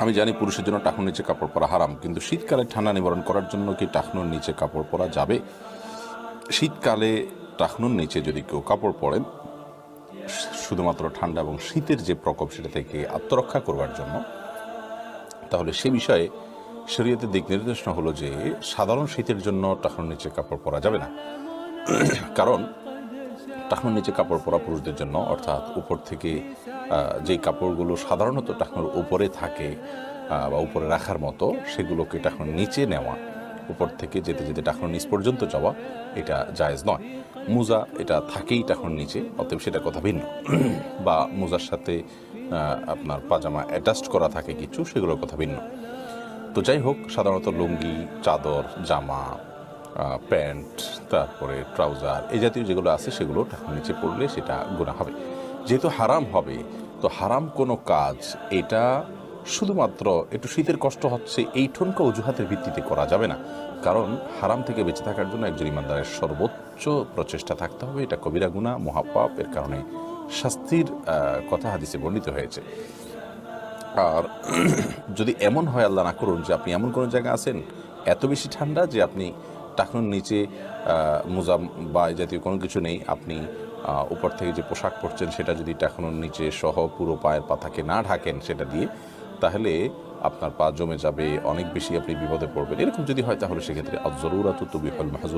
আমি জানি পুরুষের জন্য টাকনুর নিচে কাপড় পরা হারাম, কিন্তু শীতকালে ঠান্ডা নিবারণ করার জন্য কি টাকনুর নিচে কাপড় পরা যাবে? শীতকালে টাকনুর নিচে যদি কেউ কাপড় পরেন শুধুমাত্র ঠান্ডা এবং শীতের যে প্রকোপ সেটা থেকে আত্মরক্ষা করবার জন্য, তাহলে সে বিষয়ে শরীয়তের দিক নির্দেশনা হলো যে সাধারণ শীতের জন্য টাকনুর নিচে কাপড় পরা যাবে না। কারণ টাকনুর নিচে কাপড় পরা পুরুষদের জন্য, অর্থাৎ উপর থেকে যেই কাপড়গুলো সাধারণত টাকনুর উপরে থাকে বা উপরে রাখার মতো, সেগুলোকে টাকনুর নিচে নেওয়া, উপর থেকে যেতে যেতে টাকনুর নিচ পর্যন্ত যাওয়া, এটা জায়েজ নয়। মোজা এটা থাকেই টাকনুর নিচে, অতএব সেটা কথা ভিন্ন। বা মোজার সাথে আপনার পাজামা অ্যাটাচড করা থাকে কিছু, সেগুলোর কথা ভিন্ন। তো যাই হোক, সাধারণত লুঙ্গি, চাদর, জামা, প্যান্ট, তারপরে ট্রাউজার, এই জাতীয় যেগুলো আছে সেগুলো টাকনুর নিচে পড়লে সেটা গুনাহ হবে। যেহেতু হারাম হবে, তো হারাম কোনো কাজ এটা শুধুমাত্র একটু শীতের কষ্ট হচ্ছে এই ঠুনকা অজুহাতের ভিত্তিতে করা যাবে না। কারণ হারাম থেকে বেঁচে থাকার জন্য একজন ইমানদারের সর্বোচ্চ প্রচেষ্টা থাকতে হবে। এটা কবিরা গুনাহ, মহাপাপ, এর কারণে শাস্তির কথা হাদিসে বর্ণিত হয়েছে। আর যদি এমন হয়, আল্লাহ না করুন, যে আপনি এমন কোনো জায়গায় আছেন এত বেশি ঠান্ডা যে আপনি টাকনুর নিচে মোজা বা এই জাতীয় কোনো কিছু নেই, আপনি উপর থেকে যে পোশাক পরছেন সেটা যদি টাকনুর নিচে সহ পুরো পায়ের পাতাকে না ঢাকেন সেটা দিয়ে, তাহলে আপনার পা জমে যাবে, অনেক বেশি আপনি বিপদে পড়বেন। এরকম যদি হয় তাহলে সেক্ষেত্রে আয-যরুরাতু তুবিহুল মাহযুরাত,